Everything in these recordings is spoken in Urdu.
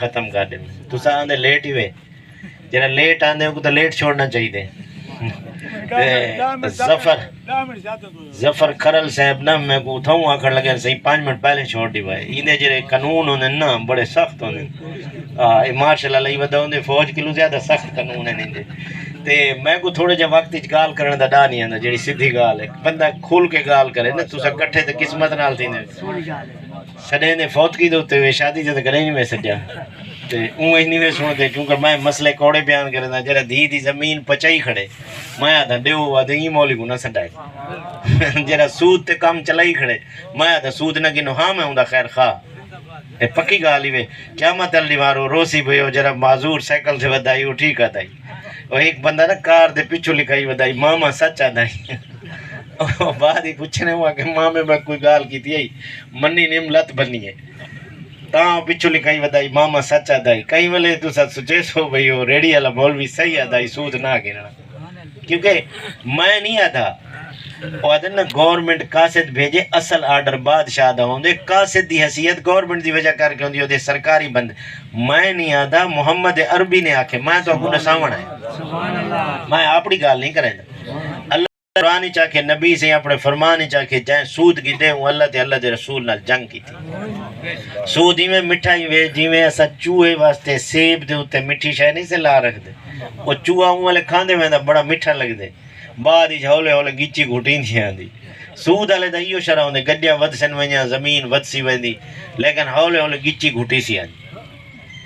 ختم کر دیں تسا آندے لیٹ ہی وے جرا لیٹ آندے کو تو لیٹ چھوڑنا چاہیے ظفر کھرل صاحب نا میں کو اتھاؤں آکھڑ لگے صحیح 5 منٹ پہلے چھوڑ دی بھائی ایندے جڑے قانون ہوندے نا بڑے سخت ہوندے مارشل اللہ ودا ہوندے فوج کلو زیادہ سخت قانون ہیں ایندے تے میں کو تھوڑے جا وقت وچ گال کرن دا ڈا نہیں آندا جڑی سیدھی گال ہے بندہ کھل کے گال کرے نا تسا کٹھے تے قسمت نال تھیندے سڈے نے فوت کی دوتے ہوئے شادی جے تے کرے نہیں میں سجا تے اون نہیں وے سنتے کیونکہ میں مسئلے کوڑے بیان کردا جڑا دھی دی زمین پچائی کھڑے میں آتا دیو آدھے ہی مولی کو نہ سڈائے جڑا سود تے کام چلائی کھڑے میں آتا سود نہ گنو ہاں میں ہوندا خیر خواہ اے پکی گال ہی وے قیامت علی مارو روسی بھیو جڑا معذور سائیکل سے ودائی وہ ٹھیک آتا اور ایک بندہ نا کار دے پیچھو لکھائی ودائی ماما سچ آدائی بعد ہی پوچھنے ہوا کہ ماں میں کوئی گال کی تھی منی نیم لت بنی ہے تاں پچھو لکھائی ودائی ماما سچ آدائی کئی ویلے تو سچ سچے سو بھئی وہ ریڈی والا مولوی صحیح آدائی سود نہ گنا کیونکہ میں نہیں آدھا وہ آدھے نا گورنمنٹ قاصد بھیجے اصل آرڈر بادشاہ دا ہوندے قاصد دی حیثیت گورنمنٹ دی وجہ کر کے ہوندی ہوندے سرکاری بند میں نہیں آدھا محمد عربی نے آکھے میں تو اپنے سامنے ہے میں اپنی گال نہیں کریں اللہ قرآن چاہے نبی سے اپنے فرمان چاہے جائیں سود کی دے ہوں اللہ دے رسول نال جنگ کی تھی سود ہی میں مٹھائی وے جی میں ایسا چوہے واسطے سیب دے ہوتے مٹھی شاہ نہیں سے لا رکھ دے وہ چوہا ہوں والے کھاندے میں بڑا مٹھا لگ دے بعد ہی ہولے ہولے گچی گھٹین تھی آندی سود والے دا ایو شرح ہوندے گڈیاں ود سن ونجاں زمین ود سی ویندی لیکن ہولے ہولے گچی گھٹی سی آندی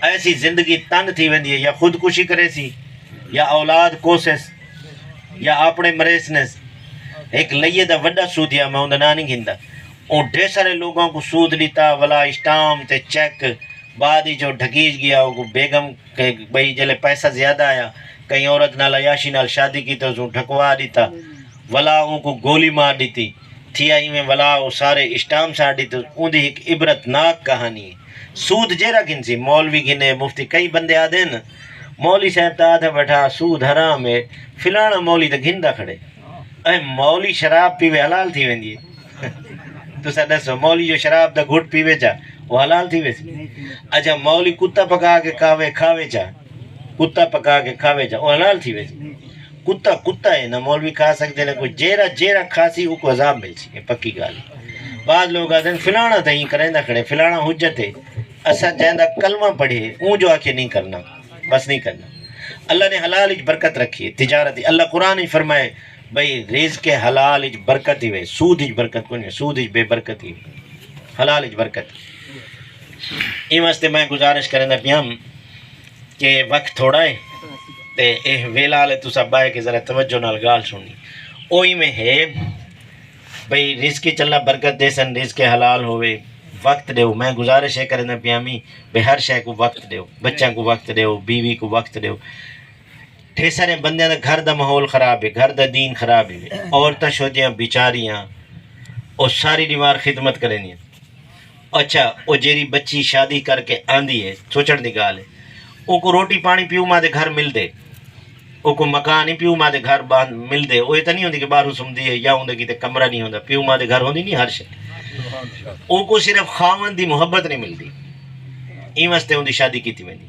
ایسی زندگی تنگ تھی ویندی ہے یا خودکشی کرے سی یا اولاد کوسس یا اپنے مریسنس ایک لئیے دا وڈا سودیا میں ہوندہ نہ گھندا ان ڈھیر سارے لوگوں کو سود لیتا ولا اسٹام تے چیک بعد ہی جو ڈھکیج گیا وہ بیگم کہ بھئی جلے پیسہ زیادہ آیا کئی عورت نال عیاشی نال شادی کی تو اسوں ڈھکوا دیتا ولا ان کو گولی مار دیتی تھی آئی میں ولا وہ سارے اسٹام ساڑ دیتے ان دی ایک عبرت ناک کہانی ہے سود جیرا گھن سی مولوی گھنے مفتی کئی بندے آدھے نا مولوی صاحب تا آدھا بیٹھا سود حرام ہے فلانا مولی تا گھندا کھڑے اے مولی شراب پیوے حلال تھی ویندی ہے تو سا دسو مولی جو شراب دا گھٹ پیوے چا وہ حلال تھی ویسی اچھا مولی کتا پکا کے کھاوے چا کتا پکا کے کھاوے چا وہ حلال تھی ویسی کتا ہے نا مولوی کھا سکتے نا کوئی جیرا کھاسی وہ کو عذاب مل سی پکی گالی بعض لوگ آدھے فلانا تا ہی کریں کھڑے فلانا حجت ہے اسا جائندہ کلمہ پڑھے اون جو آکے نہیں کرنا بس نہیں کرنا اللہ نے حلال اچ برکت رکھی ہے تجارت اللہ قرآن ہی فرمائے بھئی رزق حلال اچ برکت ہی وے سود اچ برکت کون ہے سود اچ بے برکت ہی حلال اچ برکت این واسطے میں گزارش کریں پیام کہ وقت تھوڑا ہے تے اے ویلا لے تو سب آئے کہ ذرا توجہ نال گال سننی اوہی میں ہے بھئی رزق چلا برکت دے سن رزق حلال ہوئے وقت دیو میں گزارش ہے کرنا پیامی بے ہر شے کو وقت دیو بچوں کو وقت دیو بیوی کو وقت دیو ٹھے سارے بندے دا گھر دا ماحول خراب ہے گھر دا دین خراب ہے عورتیں شودیاں بیچاریاں اور ساری دیوار خدمت کرنی اچھا وہ جیری بچی شادی کر کے آندھی ہے سوچن دی گال ہے او کو روٹی پانی پیو ماں دے گھر مل دے او کو مکان ہی پیو ماں دے گھر مل دے وہ یہ تو نہیں ہوندی کہ باہروں سمدھی ہے یا ہوندے کی تے کمرہ نہیں ہوندا پیو ماں دے گھر ہوندی نہیں ہر شے او کو صرف خاون دی محبت نہیں ملتی این واسطے ان دی شادی کیتی ویندی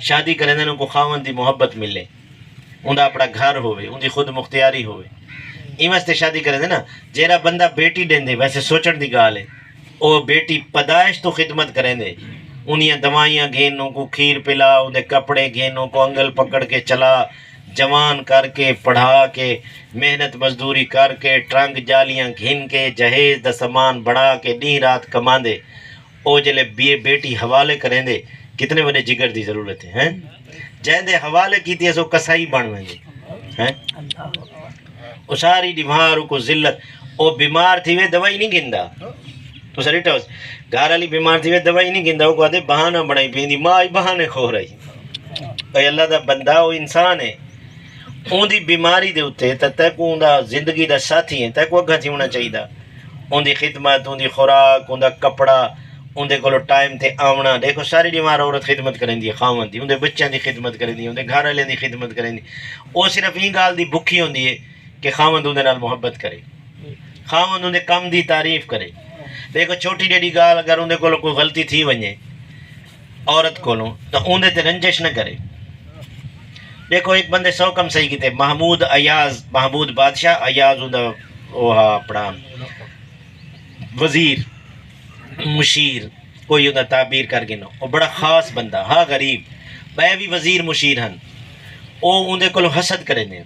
شادی کریں ان کو خاون دی محبت ملے ان دا اپنا گھر ہوئے ان دی خود مختیاری ہوئے این واسطے شادی کریں نا جیرا بندہ بیٹی دین دے ویسے سوچن دی گال ہے او بیٹی پیدائش تو خدمت کریں دے انہیں دوائیاں گھینوں کو کھیر پلا ان دے کپڑے گھینوں کو انگل پکڑ کے چلا جوان کر کے پڑھا کے محنت مزدوری کر کے ٹرنک جالیاں گھن کے جہیز دا سامان بڑھا کے دن رات کما دے او جلے بیٹی حوالے کریں دے کتنے بڑے جگر دی ضرورت ہے جہاں دے حوالے کی تھی سو کسائی بنویں دے او ساری بیمار کو ذلت او بیمار تھی وے دوائی نہیں گندا تو سر ٹاس گھر والی بیمار تھی وے دوائی نہیں گندا وہ کہتے بہانہ بنائی پیندی ماں بہانے کھو رہی اے اللہ دا بندہ وہ انسان ہے اون دی بیماری دے اتے تک اون دا زندگی دا ساتھی ہے تک وہ اگھا تھی ہونا چاہیے اون دی خدمت اون دی خوراک اون دا کپڑا اون دے کولو ٹائم تے آونا دیکھو ساری بیمار عورت خدمت کریں دی خاون دی اون دے بچیاں دی خدمت کریں دی اون دے گھر والے دی خدمت کریں دی او صرف این گال دی بکھی ہوندی ہے کہ خاون اون دے نال محبت کرے خاون اون دے کم دی تعریف کرے دیکھو چھوٹی ڈیڈی گال اگر اون دے کولو کوئی غلطی تھی ونجے عورت کولوں تو اندے تے رنجش نہ کرے. دیکھو ایک بندے 100 کم صحیح کیتے. محمود ایاز، محمود بادشاہ ایاز اوندا وہ اپنا وزیر مشیر کوئی اوندا تعبیر کر گنو، وہ بڑا خاص بندہ ہاں غریب بے بھی وزیر مشیر ہن. او اندے کولوں حسد کرے نے.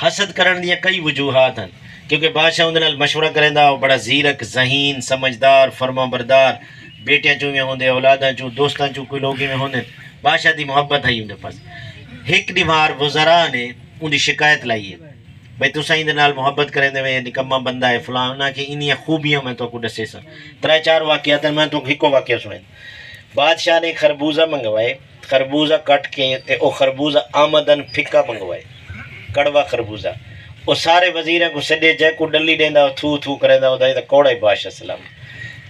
حسد کرن دی کئی وجوہات ہیں کیونکہ بادشاہ اندے نال مشورہ کریندا، وہ بڑا زیرک ذہین سمجھدار فرما بردار، بیٹیاں چوں میں ہوندے اولاداں چوں دوستاں چوں کوئی لوگ میں ہوندے. بادشاہ دی محبت ہے اندے پاس. ایک دیوار وزراء نے اندی شکایت لائی ہے بھئی تساں اندے نال محبت کریندے وے نکما بندہ ہے فلاں نہ کہ انہی خوبیاں میں تو کو دسے سا. 3-4 واقعات میں تو ہکو واقعہ سنیں. بادشاہ نے خربوزہ منگوائے، خربوزہ کٹ کے تے او خربوزہ آمدن پھکا منگوائے، کڑوا خربوزہ. وہ سارے وزیریں کو سڈے جے کو ڈلی دیندا تھو تھو کریندا ہوتا ہے کوڑا ہی بادشاہ سلام.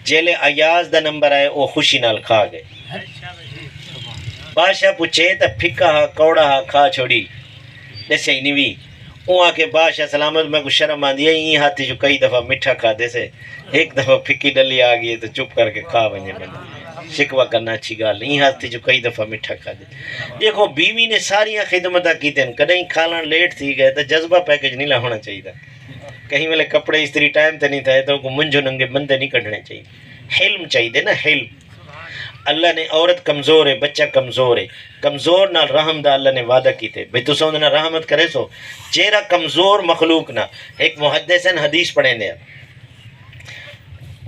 جیلے ایاز دا نمبر آئے وہ خوشی نال کھا گئے. بادشاہ پوچھے تے پھکا ہا کوڑا ہا کھا چھوڑی دسے ہی نہیں بھی. وہاں کے بادشاہ سلامت میں کو شرم آندی ہے این ہاتھی جو کئی دفعہ میٹھا کھا دے سے ایک دفعہ پھکی ڈلی آ گئی تو چپ کر کے کھا ونجے بندہ. شکوہ کرنا اچھی گال نہیں، ہاتھی جو کئی دفعہ میٹھا کھا دے. دیکھو بیوی نے ساریاں خدمتاں کیتے ہیں، کدیں کھالن لیٹ تھی گئے تو جذبہ پیکج نہیں لا ہونا چاہیے. کہیں ویلے کپڑے استری ٹائم تے نہیں تھے تو کو منجھو ننگے بندے نہیں کڈنے چاہیے. حلم چاہیے نا حلم. اللہ نے عورت کمزور ہے، بچہ کمزور ہے، کمزور نال رحم دا اللہ نے وعدہ کیتے بھئی تساں اندے نال رحمت کرے سو. جیڑا کمزور مخلوق نہ ایک محدثن حدیث پڑھیں دے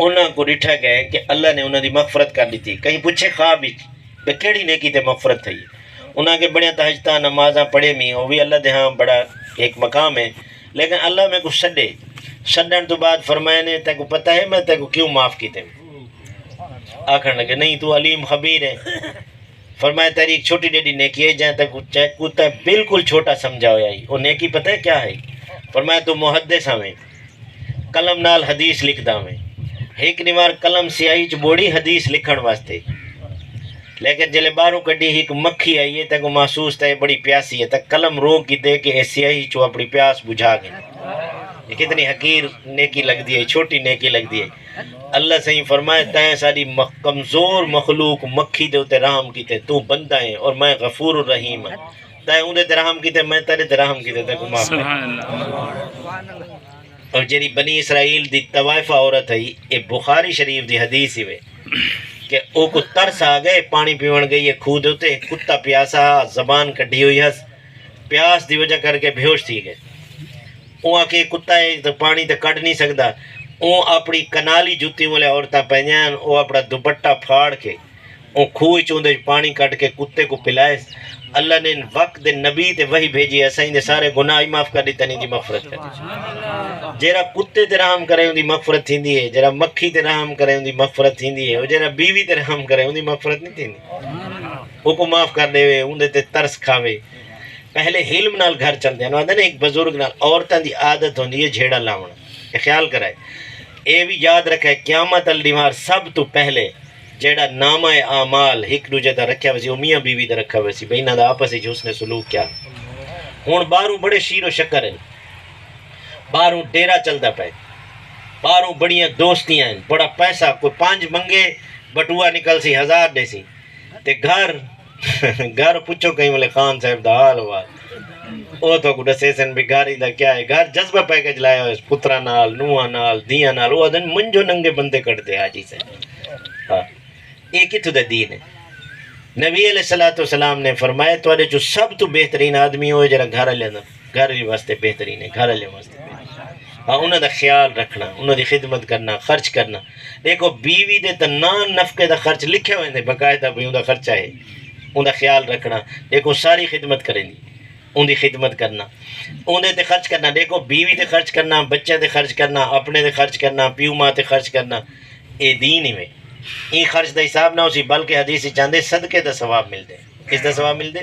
انہاں کو ڈٹھا گئے کہ اللہ نے انہاں دی مغفرت کر دی تھی. کہیں پوچھے خواب وچ کہ کیڑی نیکی تے مغفرت تھی. انہاں کے بڑے تہجداں نمازاں پڑھے می وہ بھی اللہ دے ہاں بڑا ایک مقام ہے. لیکن اللہ میں کو چھڈن تو بعد فرمایا نے تے کو پتہ ہے میں تے کو کیوں معاف کیتے. آکھن لگے نہیں تو علیم خبیر ہے. فرمایا تیری ایک چھوٹی ڈیڈی نیکی ہے جہاں تک کتا بالکل چھوٹا سمجھا ہویا ہے. وہ نیکی پتہ ہے کیا ہے؟ فرمایا تو محدث ہمیں قلم نال حدیث لکھدا ہمیں. ایک نیوار قلم سیاہی چ بوڑی حدیث لکھن واسطے، لیکن جلے باہروں کڈی ایک مکھی آئی ہے تے کو محسوس تے بڑی پیاسی ہے تے قلم روک کی دے کہ سیاہی چو اپنی پیاس بجھا گئی. یہ کتنی حقیر نیکی لگ دی ہے، چھوٹی نیکی لگ دی ہے. اللہ صحیح فرمائے تائیں ساری کمزور مخلوق مکھی دے اتے رحم کیتے تو بندہ ہے اور میں غفور الرحیم ہوں. تائیں اندے تے رحم کیتے میں تیرے تے رحم کیتے تے کو معاف کر. اور جیری بنی اسرائیل دی طوائفہ عورت ہے یہ بخاری شریف دی حدیث ہی وے کہ او کو ترس آ گئے پانی پیون گئی ہے کھو دے اتے کتا پیاسا زبان کڈی ہوئی ہے پیاس دی وجہ کر کے بھیوش تھی گئے. وہ آ کے کتا ہے تو پانی تو کڈ نہیں سکتا. وہ اپنی کنالی جتی والے عورتیں پہنیاں وہ اپنا دوپٹہ پھاڑ کے وہ کھوہ چوندے پانی کٹ کے کتے کو پلائے. اللہ نے وقت دے نبی تے وہی بھیجی ہے سائیں دے سارے گناہ معاف کر دی تنی دی مغفرت کر دی. جیرا کتے تے رحم کرے ان دی مغفرت تھیندی ہے، جیرا مکھی تے رحم کرے ان دی مغفرت تھیندی ہے، اور جیرا بیوی تے رحم کرے ان دی مغفرت نہیں تھیندی. وہ کو معاف کر دے وے ان دے تے ترس کھاوے. پہلے حلم نال گھر چلتے ہیں نا ایک بزرگ نال عورتاں دی عادت ہوندی ہے جھیڑا لاونا. خیال کرائے اے بھی یاد رکھے قیامت الدیوار سب تو پہلے جیڑا نامہ اعمال ایک دوجے دا رکھیا ویسی وہ میاں بیوی دا رکھا ویسی بھئی انہاں دا آپس وچ حسن سلوک کیا. ہن باہروں بڑے شیر و شکر ہیں، باہروں ڈیرا چلدا پے، باہروں بڑیاں دوستیاں ہیں، بڑا پیسہ کوئی 5 منگے بٹوا نکل سی 1000 دے سی تے گھر پوچھو کہیں والے خان صاحب دا حال ہوا وہ تو کو دسے سن بھی گھر دا کیا ہے. گھر جذبہ پیکج لایا ہوئے پترا نال نوہاں نال دیاں نال وہ دن منجو ننگے بندے کٹ دے حاجی سے. ہاں یہ کتھوں دا دین ہے؟ نبی علیہ السلام نے فرمایا تواڈے جو سب تو بہترین آدمی ہوئے جڑا گھر والے واسطے بہترین ہے، گھر والے واسطے. ہاں انہاں دا خیال رکھنا، انہاں دی خدمت کرنا، خرچ کرنا. دیکھو بیوی دے تے نان نفقے دا خرچ لکھے ہوئے ہیں باقاعدہ بھی اوندا خرچہ ہے، اوندا خیال رکھنا. دیکھو ساری خدمت کریں دی اون دی خدمت کرنا، اون تے خرچ کرنا. دیکھو بیوی تے خرچ کرنا، بچے تے خرچ کرنا، اپنے تے خرچ کرنا، پیو ماں تے خرچ کرنا، اے دین ہی میں این خرچ دا حساب نہ ہو سی بلکہ حدیث چاندے صدقے دا ثواب ملدے. کس دا ثواب ملدے؟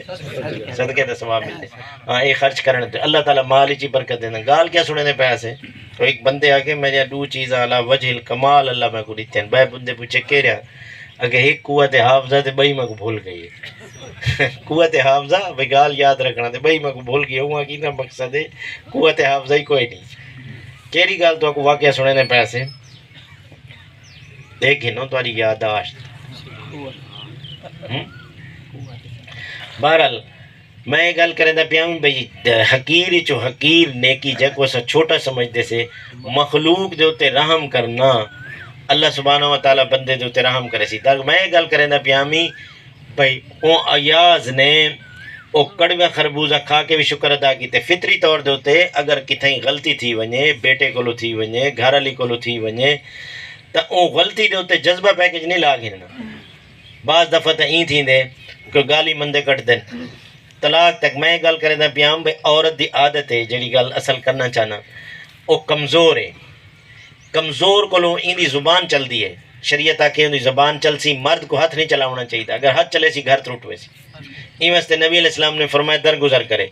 صدقے دا ثواب ملدے. ہاں یہ خرچ کرنے تے اللہ تعالیٰ مال ہی برکت دینا. گال کیا سنے دے پیسے تو ایک بندے آگے میں دو چیز اعلیٰ وجہ الکمال اللہ میں کو دیتے ہیں. بھائی بندے پوچھے کہہ رہا اگر ایک قوت حافظہ تے بھائی میں کو بھول گئی ہے. قوت حافظہ بھائی گال یاد رکھنا تے بھائی میں کو بھول گئی ہوں کی نا مقصد ہے قوت حافظہ ہی کوئی نہیں. کیری گال تو آپ کو واقعہ سنے دے پیسے دیکھیں نو تاری یاداشت بہرحال میں گل کریں پیا بھائی حقیر چو حقیر نیکی جکو سا چھوٹا سمجھتے سے مخلوق دے اتنے رحم کرنا اللہ سبحانہ و تعالیٰ بندے دے اتنے رحم کرے سی تاکہ میں گل کریں پیا بھائی او ایاز نے او کڑوے خربوزہ کھا کے بھی شکر ادا کیتے فطری طور دے اتنے اگر کتھیں غلطی تھی ونجے بیٹے کولو تھی ونجے گھر والی کولو تھی ونجے تو او غلطی دے اتنے جذبہ پیکج نہیں لا گھننا بعض دفعہ تو این تھی دے کہ گالی مندے کٹ دیں طلاق تک میں گل کریں پیا بھائی عورت دی عادت ہے جڑی گل اصل کرنا چاہنا وہ کمزور ہے کمزور کو این دی زبان چل دی ہے شریعت آ کے ان دی زبان چل سی مرد کو ہاتھ نہیں چلاونا چاہیے اگر ہاتھ چلے سی گھر تروٹ ہوئے سی این واسطے نبی علیہ السلام نے فرمایا درگزر کرے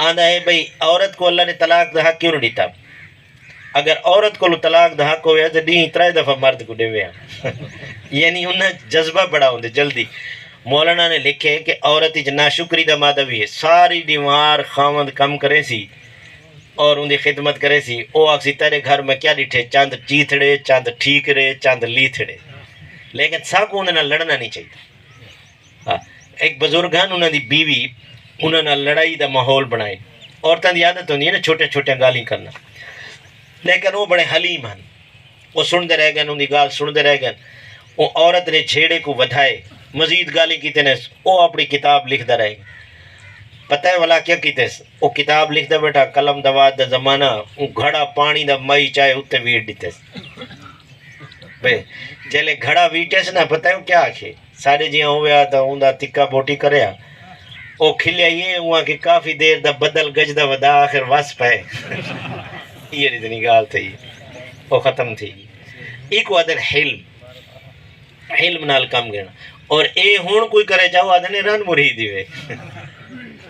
آدھا ہے بھائی عورت کو اللہ نے طلاق دا حق کیوں نہیں دیتا اگر عورت کو طلاق دا حق ہویا تو ڈی 3 دفعہ مرد کو دے یعنی انہیں جذبہ بڑا ہوندے جلدی مولانا نے لکھے کہ عورت ناشکری دا مادہ بھی ہے ساری دیوار خامد کم کرے سی اور ان دی خدمت کرے سی او آکسی تیرے گھر میں کیا ڈٹھے چاند چیتھڑے چاند ٹھیکرے چاند لیتھڑے لیکن ساکو انہیں لڑنا نہیں چاہیے ایک بزرگان انہوں دی بیوی انہوں نے لڑائی دا ماحول بنائے عورتوں دی عادت ہوندی ہے نا چھوٹے چھوٹے گالی کرنا لیکن وہ بڑے حلیم ہیں وہ سنتے رہ گئے ان دی گال سنتے رہ گئے وہ عورت نے چھیڑے کو ودھائے مزید گالی کیتے نے وہ اپنی کتاب لکھتا رہے گا پتہ ہے والا کیا کیتے وہ کتاب لکھتا بیٹا قلم دواد دا زمانہ وہ گھڑا پانی دا مئی چاہے اتنے ویٹ دیتے بھئی جلے گھڑا ویٹے سے نا پتہ ہے وہ کیا آکھے سارے جیاں ہویا تا ان دا تکا بوٹی کریا وہ کھلیا یہ ہوا کہ کافی دیر دا بدل گج دا ودا آخر واس پائے یہ اتنی گال تھی وہ ختم تھی ایک وادر حلم نال کام گینا اور اے ہون کوئی کرے چاہو آدھنے رن مرید ہوئے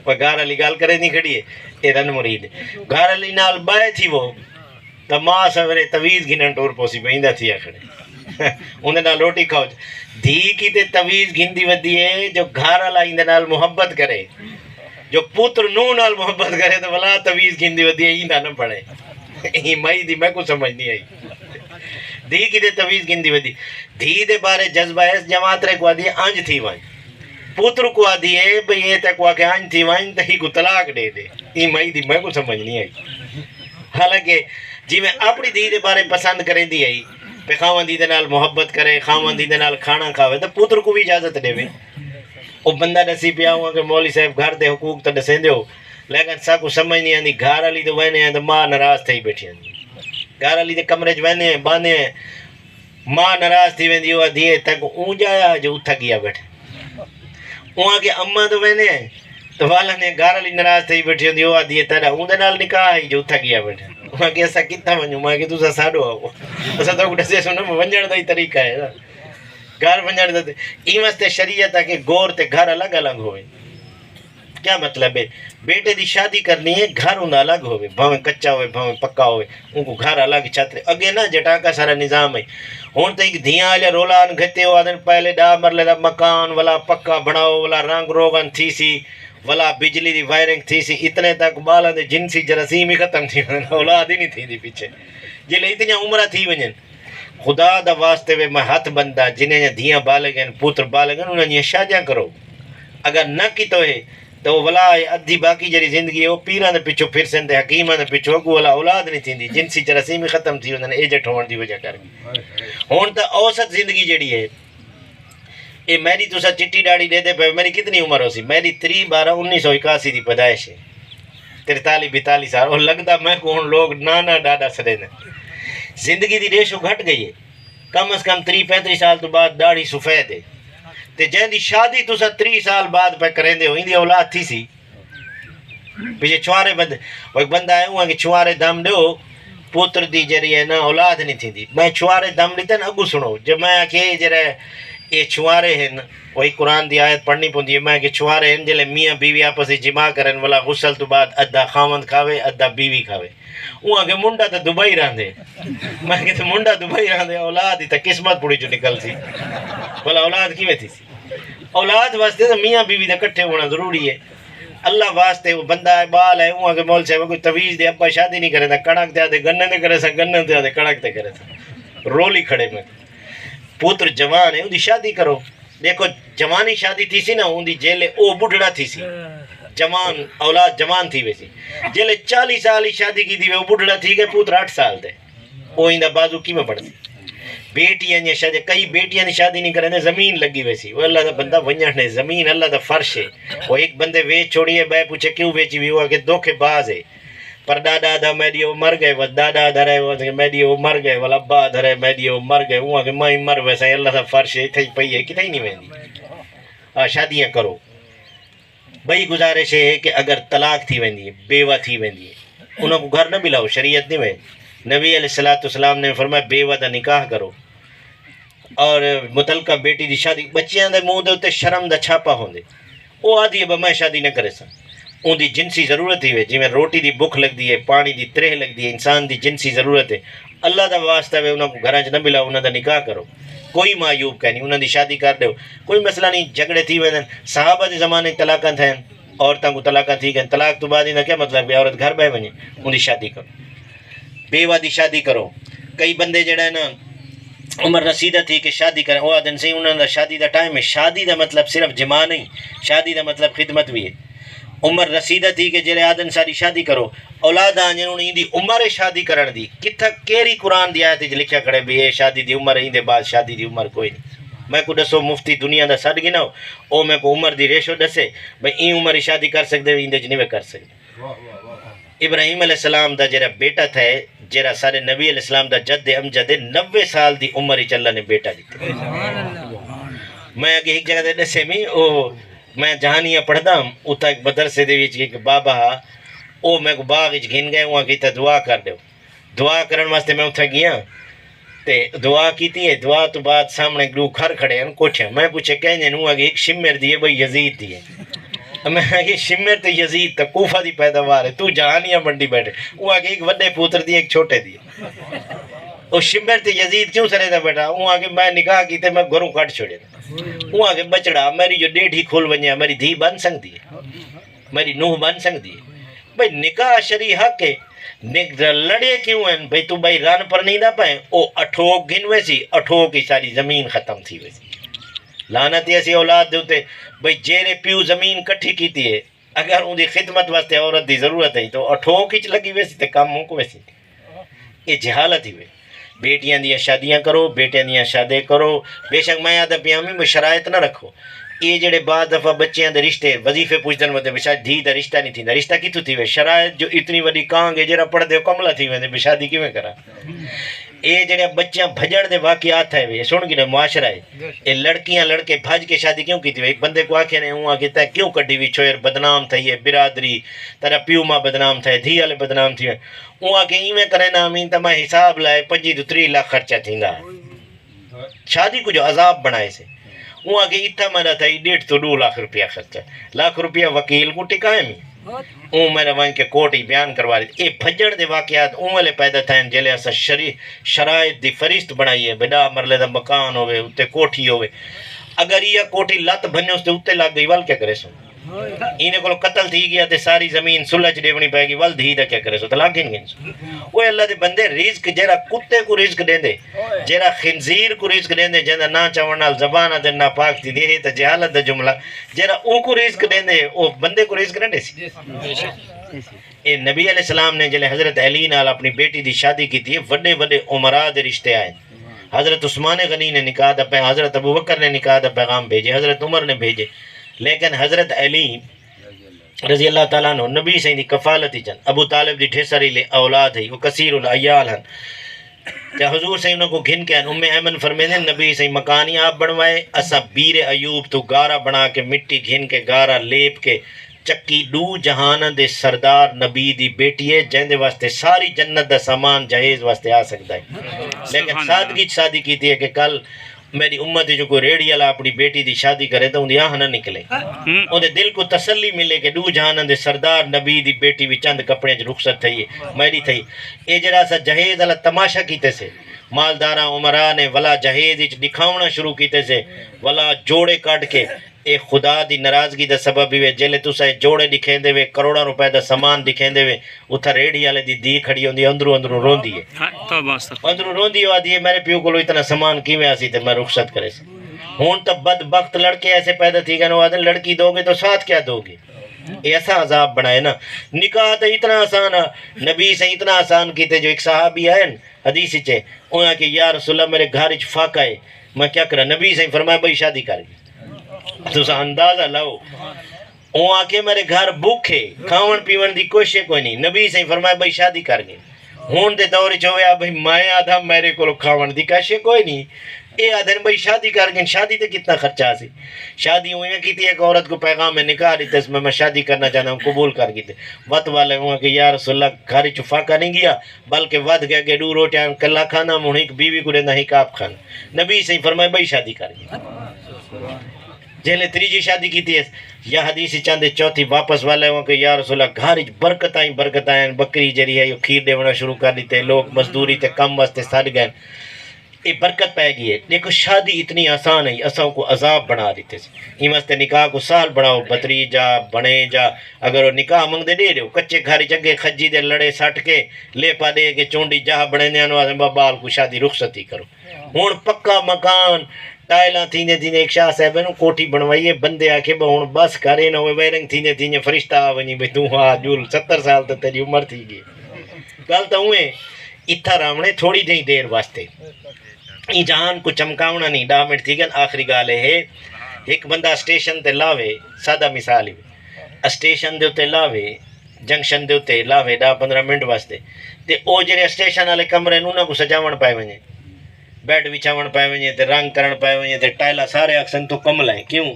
وہ گھر علی گال کرے نہیں کھڑی ہے اے رن مرید گھر علی نال بائے تھی وہ تا ماں سورے تویز گھنن ٹور پوسی بہندہ تھی آخڑے انہیں نال روٹی کھاؤ دھی کی تے تویز گھندی ودی ہے جو گھر علا اندے نال محبت کرے جو پوتر نو نال محبت کرے تو بلا تویز گھندی ودی ہے اندہ نہ پڑے یہ مائی دی میں کو سمجھ نہیں آئی دھی کی دے تویز گندی ودی دھی دے بارے جذبہ ہے جماعت رے کو آدھی ہے آنج تھی وائیں پوتر کو آدھی ہے بھئی یہ تک واقع آنج تھی وائیں تو ہی کو طلاق دے دے یہ مائی دی میں کو سمجھ نہیں آئی حالانکہ جی میں اپنی دھی دے بارے پسند کریں دی آئی پہ خاون دی دے نال محبت کرے خاون دی دے نال کھانا کھاوے تو پوتر کو بھی اجازت دے وے وہ بندہ نصیب پیا ہوا کہ مولوی صاحب گھر دے حقوق تو دسیں دے ہو لیکن سا کو سمجھ نہیں آتی گھر والی تو وہنے ہیں تو ماں ناراض تھی بیٹھی آتی گھر والی تو کمرے وہنے ہیں باندھے ہیں ماں ناراض تھی ویندی ہوا دیے تک اون جایا جو اتھا گیا بیٹھے وہاں کے اماں تو وہنے ہیں تو والا نے گھر والی ناراض تھی بیٹھی ہوندی ہوا دیے تیرا اون دے نال نکاح ہے جو اتھا گیا بیٹھے وہاں کے ایسا کتنا ونجو ماں کے تسا ساڈو آؤ اسا تو ڈسے سنو ونجڑ دا ہی طریقہ ہے گھر ونجڑ دا ای واسطے شریعت ہے کہ گور تے گھر الگ الگ ہوئے کیا مطلب ہے بیٹے دی شادی کرنی ہے گھر ان الگ ہوئے بھاویں کچا ہوئے بھاویں پکا ہوئے ان کو گھر الگ چھترے اگے نا جٹا کا سارا نظام ہے ہون تے ایک دھیاں آلیا رولان گھتے ہو آدھن پہلے ڈا مرلے دا مکان والا پکا بناؤ والا رنگ روغن تھی سی والا بجلی دی وائرنگ تھی سی اتنے تک بالا دے جنسی جرسیم ہی ختم تھی اولاد ہی نہیں تھی دی پیچھے جلے اتنی عمرہ تھی ونجن خدا دا واسطے میں ہاتھ بندہ جنہیں دھیاں بالے گئن پوتر بالے گئن انہیں یہ شادیاں کرو اگر نہ کی تو ہے تو ولا ادھی باقی جری زندگی ہے وہ پیران دے پچھو پھر سندے حکیمان دے پچھو کو ولا اولاد نہیں تھی جنسی جراثیم ختم تھی انہوں نے ایجٹ ہون دی وجہ کر ہون تا اوسط زندگی جڑی ہے اے میری تو سا چٹی ڈاڑی دے دے پہ میری کتنی عمر ہو سی میری 3/12/1981 دی پیدائش ہے 43-42 سال اور لگتا میں کون لوگ نانا ڈاڈا سڑے نے زندگی دی ریشو گھٹ گئی ہے کم از کم 30-35 سال تو بعد داڑھی سفید ہے تے جہاں دی شادی تو سا 3 سال بعد پہ کریں دے ہو ان دی اولاد تھی سی پیچھے چھوارے بند وہ ایک بندہ آئے ہوا کہ چھوارے دم دے ہو پوتر دی جری ہے نا اولاد نہیں تھی دی میں چھوارے دم لیتے نا اگو سنو جب میں آکے جرے یہ چھوارے ہیں وہی قرآن دی آیت پڑھنی پوندی ہے میں کہ چھوارے ہیں جلے میاں بیوی آپس جمع کرن والا غسل تو بعد ادھا خامند کھاوے ادھا بیوی کھاوے وہاں کے منڈا تو دبئی رہندے میں کہ منڈا دبئی رہندے اولاد ہی تا قسمت پوری جو نکل سی بلا اولاد کی میں تھی سی اولاد واسطے تو میاں بیوی دے کٹھے ہونا ضروری ہے اللہ واسطے وہ بندہ ہے بال ہے وہاں کے مول صاحب کوئی تویز دے ابا شادی نہیں کرے تھا کڑک دے آدھے گنے دے کرے سا گنے دے آدھے کڑک دے کرے سا رولی کھڑے میں پوتر جوان ہے ان دی شادی کرو دیکھو جوانی شادی تھی سی نا ان دی جیلے او بڑھڑا تھی سی جوان اولاد جوان تھی ویسی جیلے 40 سال ہی شادی کی تھی وہ بڑھڑا تھی گئے پوتر 8 سال دے وہ اندہ بازو کی میں پڑھتی بیٹیاں نے شادی کئی بیٹیاں نے شادی نہیں کرنے زمین لگی ویسی وہ اللہ دا بندہ ونجھنے زمین اللہ دا فرش ہے وہ ایک بندے ویچ چھوڑی ہے بے پوچھے کیوں ویچی بھی ہوا کہ دھوکے باز ہے پر دادا دا میڈی وہ مر گئے وہ دادا دھرے وہ میڈی وہ مر گئے وہ ابا دھرے میڈی وہ مر گئے وہ کہ میں مر ویسا اللہ دا فرش ہے تھئی پئی ہے کتھے نہیں ویندی شادیاں کرو بھئی گزارش ہے کہ اگر طلاق تھی ویندی ہے بیوہ تھی ویندی ہے انہوں کو گھر نہ ملاؤ شریعت نہیں وے نبی علیہ السلام نے فرمایا بیوہ دا نکاح کرو اور متعلقہ بیٹی دی شادی بچیاں دے منہ دے اوتے شرم دا چھاپا ہوندے وہ آدھی ہے میں شادی نہ کرے سا ان دی جنسی ضرورت ہی ہے جی میں روٹی دی بھوک لگ دی ہے پانی دی ترہ لگ دی ہے انسان دی جنسی ضرورت ہے اللہ دا واسطہ ہے انہوں کو گھراں چ نہ ملا انہوں دا نکاح کرو کوئی معیوب کہیں نہیں انہوں دی شادی کر دو کوئی مسئلہ نہیں جھگڑے تھی ویندن صحابہ دے زمانے طلاقاں تھیں عورتوں کو طلاقاں تھی گئیں طلاق تو بعد ہی نہ کیا مطلب ہے عورت گھر بہ ونجے ان دی شادی کرو بیوہ دی شادی کرو کئی بندے جڑا ہے نا عمر رسیدہ تھی کہ شادی کریں وہ دن سے انہوں نے شادی دا ٹائم ہے شادی دا مطلب صرف جمع نہیں شادی دا مطلب خدمت بھی ہے عمر رسیدہ تھی کہ جڑے آدن ساری شادی کرو اولاد آنجن انہیں دی عمر شادی کرن دی کتھا کیری قرآن دی آیت لکھیا کھڑے بھی اے شادی دی عمر ہی دے بعد شادی دی عمر کوئی نہیں میں کو دسو مفتی دنیا دا سڑ گنا ہو او میں کو عمر دی ریشو دسے بھئی این عمر شادی کر سکتے ہوئے اندے جنہیں کر سکتے ابراہیم علیہ السلام دا جرا بیٹا تھا جرا سارے نبی علیہ السلام دا جد امجد 90 سال دی عمر ہی چلہ نے بیٹا دیتے میں اگے ایک جگہ دے دسے میں میں جہانیاں پڑھتا ہوں اتھا ایک مدرسے دے وچ کہ بابا او میں کو باغ وچ گھن گئے وہاں کیتا دعا کر دو دعا کرن واسطے میں اتھا گیا تے دعا کیتی ہے دعا تو بعد سامنے دو گھر کھڑے ہیں کوٹھیاں میں پوچھے کہیں نو اگے ایک شمر دیے بھئی یزید دیے میں آگے شمر تے یزید تے کوفہ دی پیداوار ہے تو جہانیاں منڈی بیٹھے وہ آگے ایک وڈے پوتر دی ایک چھوٹے دی وہ شمر تے یزید کیوں سرے دا بیٹھا وہ آگے میں نکاح کی تے میں گھروں کٹ چھوڑے وہ آگے بچڑا میری جو ڈیڑھ ہی کھول ونجا میری دھی بن سکتی ہے میری نوح بن سکتی ہے بھئی نکاح شرعی حق ہے لڑے کیوں ہیں بھئی تو بھئی ران پر نہیں دا پائیں او اٹھوک گن ویسی اٹھوک کی ساری زمین ختم تھی ویسی لعنتی ایسی اولاد دیوتے بھئی جیرے پیو زمین کٹھی کیتی ہے اگر ان دی خدمت واسطے عورت دی ضرورت ہے تو اٹھوک ہی لگی ویسی تے کام ہوں کو ویسی یہ جہالت ہی ہوئے بیٹیاں دیا شادیاں کرو بیٹیاں دیا شادیں کرو بے شک میں یاد پیامی میں شرائط نہ رکھو یہ جڑے بعد دفعہ بچیاں دے رشتے وظیفے پوچھدن ودے شاید دھی دا رشتہ نہیں تھی رشتہ کتوں تھی وے شرائط جو اتنی وڈی کانگ ہے جڑا پڑھ دے کملا تھی وے شادی کیویں کرا یہ جڑے بچیاں بھجڑ دے واقعات ہے یہ سن گنے معاشرہ ہے یہ لڑکیاں لڑکے بھج کے شادی کیوں کی تھی ایک بندے کو آکھے نے ہوں آگے کیوں کڈی ہوئی چھوئر بدنام تھا یہ برادری تیرا پیو ماں بدنام تھا دھی والے بدنام تھی ہوں آگے ایویں کرے نا امین تا میں حساب لائے 25-30 لاکھ خرچہ تھیندا شادی کو جو عذاب بنائے سے ہوں آگے اتنا میرا تھا 1.5 تو 2 لاکھ روپیہ خرچہ لاکھ روپیہ وکیل کو ٹکائے میں اون میں نے وہاں کے کوٹ ہی بیان کروا رہی اے بھجڑ دے واقعات اون والے پیدا تھا جلے اسا شرائط دی فریست بنائی ہے بڑا مرلے دا مکان ہوئے اتے کوٹھی ہوئے اگر یہ کوٹھی لت بھننے اس تے اتے لگ گئی وال کیا کرے سو انہیں کو قتل تھی گیا تے ساری زمین سلچ دیونی پائے گی ول دھی دا کیا کرے سو طلاق گن گن سو وہ اللہ دے بندے رزق جیرا کتے کو رزق دیں دے جیرا خنزیر کو رزق دیں دے جیرا نا چاونال زبانہ دے نا پاک تھی دے تا جہالت دا جملہ جیرا او کو رزق دیں دے او بندے کو رزق دیں دے سی اے نبی علیہ السلام نے جلے حضرت علی نال اپنی بیٹی دی شادی کی تھی وڈے وڈے عمرہ دے رشتے آئے حضرت عثمان غنی نے نکاح دا پیغام حضرت ابو بکر نے نکاح دا پیغام بھیجے حضرت عمر نے بھیجے لیکن حضرت علی رضی اللہ تعالیٰ عنہ نبی سے دی کفالت ہی چن ابو طالب دی ٹھیسری لے اولاد ہے وہ کثیر العیال ہیں کہ حضور سے انہوں کو گھن کے ام ایمن فرمینے نبی سے مکانی آپ بنوائے اسا بیر ایوب تو گارا بنا کے مٹی گھن کے گارا لیپ کے چکی دو جہان دے سردار نبی دی بیٹی ہے جہندے واسطے ساری جنت دا سامان جہیز واسطے آ سکتا ہے لیکن سادگی شادی کی تھی ہے کہ کل میری امت جو کوئی ریڈی والا اپنی بیٹی دی شادی کرے تو اندھی آہ نہ نکلے اندھے دل کو تسلی ملے کہ دو جہان دے سردار نبی دی بیٹی بھی چند کپڑے رخصت تھی میری تھی اے جرا سا جہیز والا تماشا کیتے سے مالدارہ عمرہ نے ولا جہیز دکھاونا شروع کیتے سے ولا جوڑے کاٹ کے اے خدا دی ناراضگی دا سبب بھی جیلے تسا جوڑے دکھیں دے وے کروڑا روپے دا سامان دکھیں دے وے اتھا ریڈی والے دی کھڑی ہوندی اندروں روندی ہے اندروں روندی ہوا دی میرے پیو کو اتنا سامان کیویں آسی تے میں رخصت کرے سی ہون تو بدبخت لڑکے ایسے پیدا تھی گئے آدھے لڑکی دو گے تو ساتھ کیا دو گے؟ ایسا عذاب بنائے نا. نکاح تو اتنا آسان ہے، نبی سے اتنا آسان کیتے. جو ایک صحابی آئے حدیث چے انہاں کہ یا رسول اللہ میرے گھر چ فاقہ ہے میں کیا کرا؟ نبی سے فرمایا بھائی شادی کر گئے. تو اندازہ لاؤ وہ آ کے میرے گھر بھوکے کھاون پیون دی کوشش کوئی نہیں. نبی سے فرمایا بھائی شادی کر گئے. ہون دے دور چ ہویا بھائی میں آدھا میرے کو کھاون دی کوشش کوئی نہیں. اے آدھے بھائی شادی کر گئے. شادی تے کتنا خرچہ سی؟ شادی ہوئی کی تھی ایک عورت کو پیغام میں نکاح دیتے اس میں شادی کرنا چاہتا ہوں قبول کر گئی. وت والے ہوں کہ یا رسول اللہ گھر چ فاقہ نہیں گیا بلکہ ود گیا کہ دو روٹیاں کلا کھانا مڑ ایک بیوی کو دینا ایک آپ کھانا. نبی سے فرمایا بھائی شادی کر گئے. جہلے تریجی شادی کی تھی یا حدیث چاندے چوتھی واپس والے ہوں کہ یا رسول اللہ گھر برکت آئیں بکری جری ہے یہ کھیر دیونا شروع کر دیتے لوگ مزدوری تے کم واسطے سڑ گئے. یہ برکت پہ گئی ہے. دیکھو شادی اتنی آسان ہے اساں کو عذاب بنا دیتے ہیں واسطے نکاح کو سال بڑھاؤ بتری جا بنے جا. اگر وہ نکاح منگ دے دے کچے گھر چگے کھجی دے لڑے سٹ کے لیپا دے کے چونڈی جہاں بڑے بال کو شادی رخصتی کرو. ہوں پکا مکان ٹائلاں تھیندے تھیندے ایک شاہ صاحب نے کوٹھی بنوائی بندے آ کے ہوں بس کرے نہ ہوئے ویرنگ تھیندے تھیندے فرشتہ آ ونی بھائی تو ہاں جول 70 سال تو تیری عمر تھی گئی. گل تو ہوئے اتھا رامنے تھوڑی جہی دیر واسطے ای جہان کو چمکاونا نہیں 10 منٹ تھی گئے. آخری گال ہے ایک بندہ اسٹیشن تے لاوے سادہ مثال ہی اسٹیشن دے تے لاوے جنکشن دے تے لاوے 10-15 منٹ واسطے تے او جڑے اسٹیشن والے کمرے انہاں کو سجاون پائے ونجے بیڈ وچھاون پائے ونجے تے رنگ کرن پائے ونجے تے ٹائلا سارے اکسن تو کم لائیں کیوں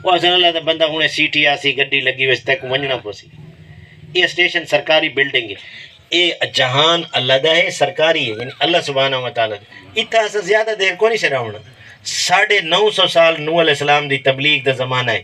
وہ اصل اللہ تے بندہ ہنے سیٹی آسی گڈی لگی وس تے کو ونجنا پوسی. یہ اسٹیشن سرکاری بلڈنگ ہے. یہ جہان اللہ دا ہے سرکاری ہے یعنی اللہ سبحانہ و تعالیٰ. اتنا زیادہ دیر کو نہیں سراؤنا 950 سال نوح علیہ السلام دی تبلیغ دا زمانہ ہے.